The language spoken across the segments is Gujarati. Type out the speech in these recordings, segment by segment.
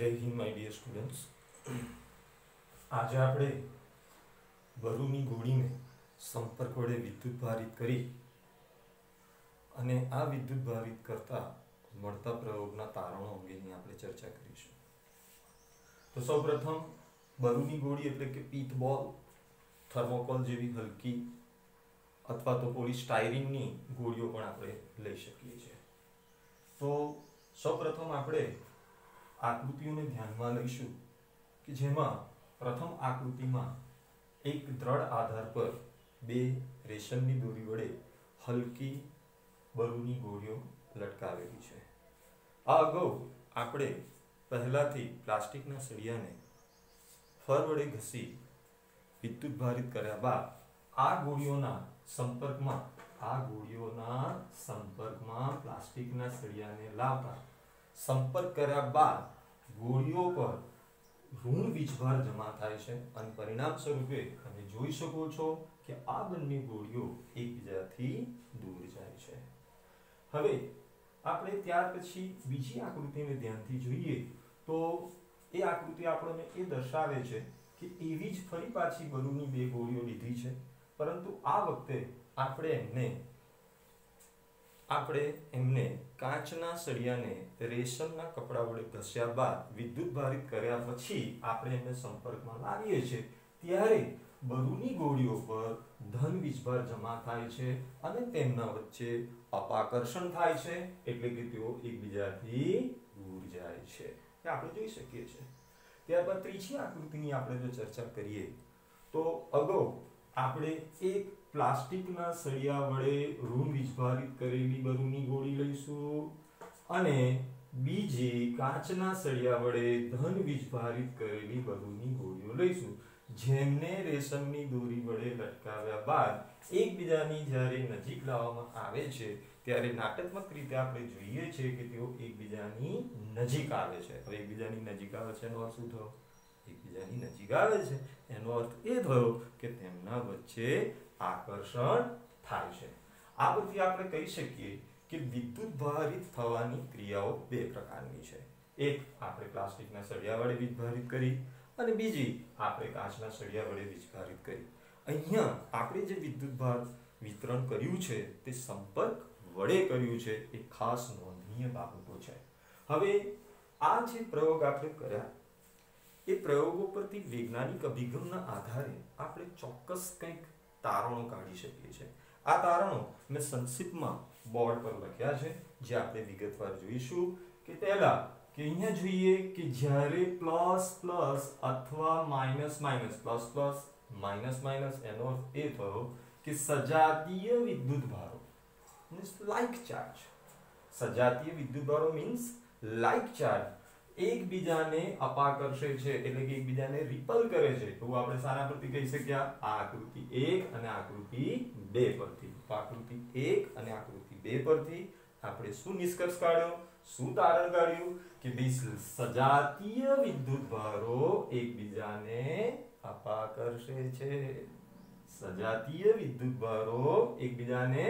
જય હિન્દ માય ડિયર સ્ટુડન્ટ્સ। આજે આપણે બરુની ગોળીને સંપર્ક વડે વિદ્યુત ભારિત કરી અને આ વિદ્યુત ભારિત કરતા મળતા પ્રયોગના તારણો અંગેની આપણે ચર્ચા કરીશું। તો સૌપ્રથમ બરુની ગોળી એટલે કે પીત બોલ, થર્મોકોલ જેવી હલકી અથવા તો પોલિસ્ટાયરીનની ગોળીઓ પણ આપણે લઈ શકીએ છીએ। તો સૌપ્રથમ આપણે આકૃતિઓને ધ્યાનમાં લઈશું કે જેમાં પ્રથમ આકૃતિમાં એક દ્રઢ આધાર પર બે રેશમની દોરી વડે હલકી બરુની ગોળીઓ લટકાવેલી છે। આ અગાઉ આપણે પહેલાથી પ્લાસ્ટિકના સળિયાને ફર વડે ઘસી વિદ્યુત ભારિત કર્યા બાદ આ ગોળીઓના સંપર્કમાં પ્લાસ્ટિકના સળિયાને લાવતા સંપર્ક કર્યા બાદ ગોળીઓ પર ઋણ વીજભાર જમા થાય છે અને પરિણામ સ્વરૂપે તમે જોઈ શકો છો કે આ બંને ગોળીઓ એકબીજાથી દૂર જાય છે। હવે આપણે ત્યાર પછી બીજી આકૃતિને ધ્યાનથી જોઈએ તો એ આકૃતિ આપણને એ દર્શાવે છે કે એવી જ ફરી પાછી બરુની બે ગોળીઓ લીધી છે, પરંતુ આ વખતે આપણે એમને કાચના સળિયાને રેશમના કપડા વડે ઘસ્યા બાદ વિદ્યુત ભારિત કર્યા પછી આપણે એમને સંપર્કમાં લાવીએ છીએ ત્યારે બરુની ગોળીઓ પર ધન વીજભાર જમા થાય છે અને તેમના વચ્ચે અપાકર્ષણ થાય છે, એટલે કે તેઓ એકબીજાથી દૂર જાય છે, એ આપણે જોઈ શકીએ છીએ। ત્યારબાદ ત્રીજી આકૃતિની આપણે જો ચર્ચા કરીએ તો અગાઉ આપણે એક પ્લાસ્ટિકના સળિયા વડે ઋણ વીજભારિત કરેલી બરુની ગોળી લઈશું અને બીજી કાચના સળિયા વડે ધન વીજભારિત કરેલી બરુની ગોળીઓ લઈશું, જેમને રેશમની દોરી વડે લટકાવ્યા બાદ એકબીજાની જ્યારે નજીક લાવવામાં આવે છે ત્યારે નાટ્યાત્મક રીતે આપણે જોઈએ છીએ કે તેઓ એકબીજાની નજીક આવે છે। હવે એકબીજાની નજીક આવે છે એનો અર્થ શું થયો? એકબીજાની નજીક આવે છે એનો અર્થ એ થયો કે તેમના વચ્ચે આકર્ષણ થાય છે। આ બધી આપણે કહી શકીએ કે વિદ્યુત ભારિત થવાની ક્રિયાઓ બે પ્રકારની છે। એક આપણે પ્લાસ્ટિકના સળિયા વડે વીજભારિત કરી અને બીજી આપણે કાચના સળિયા વડે વીજભારિત કરી। અહીંયા આપણે જે વિદ્યુત ભાર વિતરણ કર્યું છે તે સંપર્ક વડે કર્યું છે, એ ખાસ નોંધનીય બાબતો છે। હવે આ જે પ્રયોગ આપણે કર્યા એ પ્રયોગો પરથી વૈજ્ઞાનિક અભિગમના આધારે આપણે ચોક્કસ કંઈક તારણો કાઢી શકીએ છીએ। આ તારણો મેં સંક્ષિપ્તમાં બોર્ડ પર લખ્યા છે, જે આપણે વિગતવાર જોઈશું। કે પહેલા કે અહીંયા જોઈએ કે જ્યારે પ્લસ પ્લસ અથવા minus minus plus plus minus minus એનો અર્થ એ થયો કે સજાતીય વિદ્યુત ભારો મીન્સ લાઇક ચાર્જ, સજાતીય વિદ્યુત ભારો મીન્સ લાઇક ચાર્જ એકબીજાને અપાકર્ષે છે, એટલે કે એકબીજાને રિપલ કરે છે। તો આપણે સારા પરથી કહી શક્યા આ આકૃતિ 1 અને આકૃતિ 2 પરથી। તો આકૃતિ 1 અને આકૃતિ 2 પરથી આપણે શું નિષ્કર્ષ કાઢ્યો, શું તારણ કાઢ્યું કે ભાઈ સજાતીય વિદ્યુત ભારો એકબીજાને અપાકર્ષે છે। સજાતીય વિદ્યુત ભારો એકબીજાને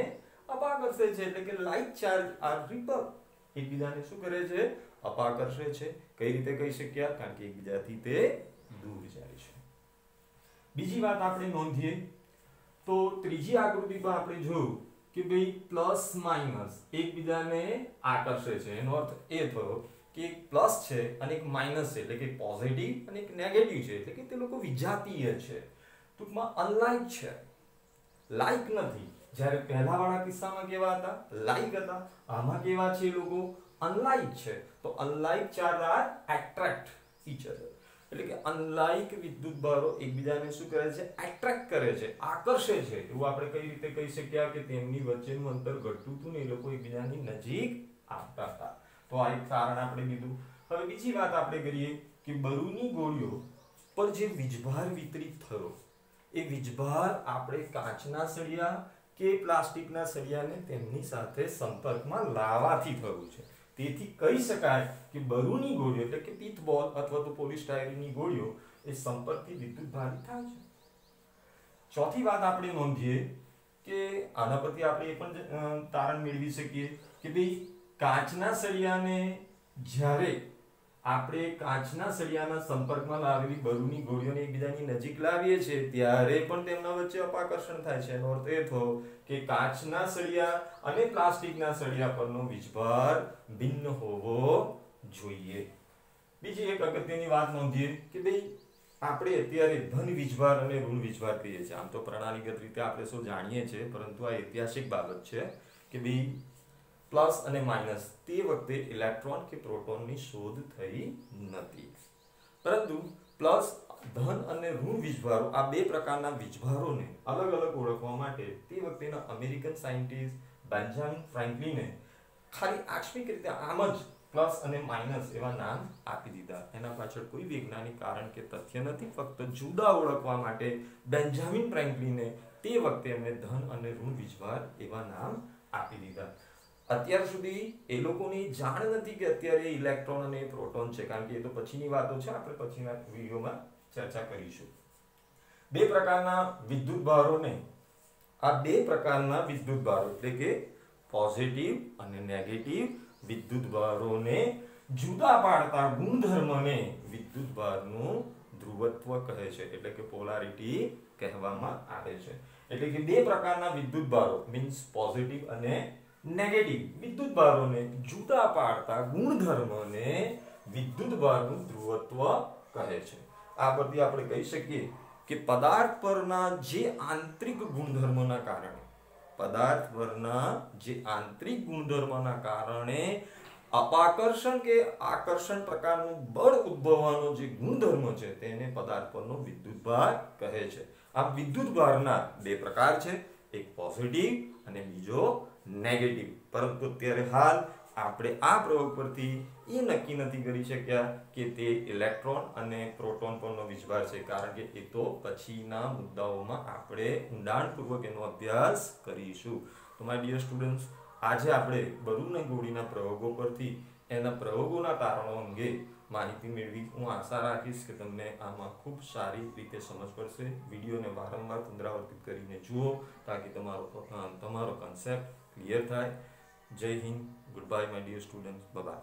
અપાકર્ષે છે એટલે કે લાઇક ચાર્જ આર રિપલ, એકબીજાને શું કરે છે? અપાકર્ષે છે। કઈ રીતે કહી શક્યા? કારણ કે એકબીજાથી તે દૂર જાય છે। બીજી વાત આપણે નોંધીએ તો ત્રીજી આકૃતિમાં આપણે જોયું કે ભાઈ પ્લસ માઇનસ એકબીજાને આકર્ષે છે, એનો અર્થ એ થયો કે એક પ્લસ છે અને એક માઇનસ છે, એટલે કે પોઝિટિવ અને એક નેગેટિવ છે, એટલે કે તે લોકો વિજાતીય છે, ટૂંકમાં અનલાઇક છે, લાઇક નથી। જ્યારે પહેલાવાળા કિસ્સામાં કેવા હતા? લાઇક હતા। આમાં કેવા છે? લોકો અનલાઇક છે। તો unlike charge are attract each other, એટલે કે અનલાઇક વિદ્યુત ભારો એકબીજાને શું કરે છે? એટ્રેક્ટ કરે છે, આકર્ષે છે। એવું આપણે કઈ રીતે કહી શક્યા કે તેમની વચ્ચેનું અંતર ઘટતું હતું ને એ લોકો એકબીજાની નજીક આવતા હતા। તો આ એક કારણ આપણે લીધું। હવે બીજી વાત આપણે કરીએ કે બરુની ગોળીઓ પર જે વીજભાર વિતરિત થયો એ વીજભાર આપણે કાચના સળિયા કે પ્લાસ્ટિકના સળિયાને તેમની સાથે સંપર્કમાં લાવવાથી થયું છે। તેથી કહી શકાય કે બરુની ગોળીઓ એટલે કે પિત્ત બોલ અથવા તો પોલિસ્ટાયરીનની ગોળીઓ એ સંપર્કથી વિદ્યુત ભારિત થાય છે। ચોથી વાત આપણે નોંધીએ કે આના પરથી આપણે એ પણ તારણ મેળવી શકીએ કે ભાઈ કાચના સળિયાને જ્યારે આપણે કાચના સળિયાના સંપર્કમાં લાવેલી બરુની ગોળીઓને એકબીજાની નજીક લાવીએ છીએ ત્યારે પણ તેમના વચ્ચે અપાકર્ષણ થાય છે. એનો અર્થ એ થયો કે કાચના સળિયા અને પ્લાસ્ટિકના સળિયા પરનો વીજભાર ભિન્ન હોવો જોઈએ. બીજી એક અગત્યની વાત નોંધીએ કે ભાઈ આપણે અત્યારે ધન વીજભાર અને ઋણ વીજભાર કહીએ છીએ. આમ તો પ્રણાલીગત રીતે આપણે શું જાણીએ છીએ, પરંતુ આ ઐતિહાસિક બાબત છે કે ભાઈ પ્લસ અને માઇનસ તે વખતે ઇલેક્ટ્રોન કે પ્રોટોનની શોધ થઈ નથી, પરંતુ પ્લસ ધન અને ઋણ વીજભારો આ બે પ્રકારના વીજભારોને અલગ અલગ ઓળખવા માટે તે વખતેના અમેરિકન સાયન્ટિસ્ટ બેન્જામિન ફ્રેન્કલિને ખાલી આકસ્મિક રીતે આમ જ પ્લસ અને માઇનસ એવા નામ આપી દીધા. એના પાછળ કોઈ વૈજ્ઞાનિક કારણ કે તથ્ય નથી, ફક્ત જુદા ઓળખવા માટે બેન્જામિન ફ્રેન્કલિને તે વખતે એમને ધન અને ઋણ વીજભાર એવા નામ આપી દીધા. અત્યાર સુધી એ લોકોની જાણ નથી કે અત્યારે ઇલેક્ટ્રોન અને પ્રોટોન છે, કારણ કે એ તો પછીની વાતો છે, આપણે પછીના વિડીયોમાં ચર્ચા કરીશું. બે પ્રકારના વિદ્યુત ભારોને આ બે પ્રકારના વિદ્યુત ભારો એટલે કે પોઝિટિવ અને નેગેટિવ વિદ્યુત ભારોને જુદા પાડતા ગુણધર્મને વિદ્યુત ભારનું ધ્રુવત્વ કહે છે, એટલે કે પોલારિટી કહેવામાં આવે છે. એટલે કે બે પ્રકારના વિદ્યુત ભારો મીન્સ પોઝિટિવ અને નેગેટિવ વિદ્યુત ભારોને જુદા પાડતા ગુણધર્મને વિદ્યુત ભારનું ધ્રુવત્વ કહે છે. આ પરથી આપણે કહી શકીએ કે પદાર્થ પરના જે આંતરિક ગુણધર્મોના કારણે અપાકર્ષણ કે આકર્ષણ પ્રકારનું બળ ઉદ્ભવવાનો જે ગુણધર્મ છે તેને પદાર્થ પરનો વિદ્યુત ભાર કહે છે. આ વિદ્યુત ભારના બે પ્રકાર છે, એક પોઝિટિવ અને બીજો નેગેટિવ. પરંતુ અત્યારે હાલ આપણે આ પ્રયોગ પરથી એ નક્કી નથી કરી શક્યા કે તે ઇલેક્ટ્રોન અને પ્રોટોન પરનો વીજભાર છે, કારણ કે એ તો પછીના મુદ્દાઓમાં આપણે ઊંડાણપૂર્વક એનો અભ્યાસ કરીશું. તો માય ડિયર સ્ટુડન્ટ્સ, આજે આપણે બરુની ગોળીના પ્રયોગો પરથી એના પ્રયોગોના તારણો અંગે માહિતી મેળવી. હું આશા રાખીશ કે તમને આમાં ખૂબ સારી રીતે સમજ પડશે. વિડીયોને વારંવાર પુનરાવર્તિત કરીને જુઓ તાકી તમારો કન્સેપ્ટ ક્લિયર થાય. જય હિન્દ, good bye my dear students, by.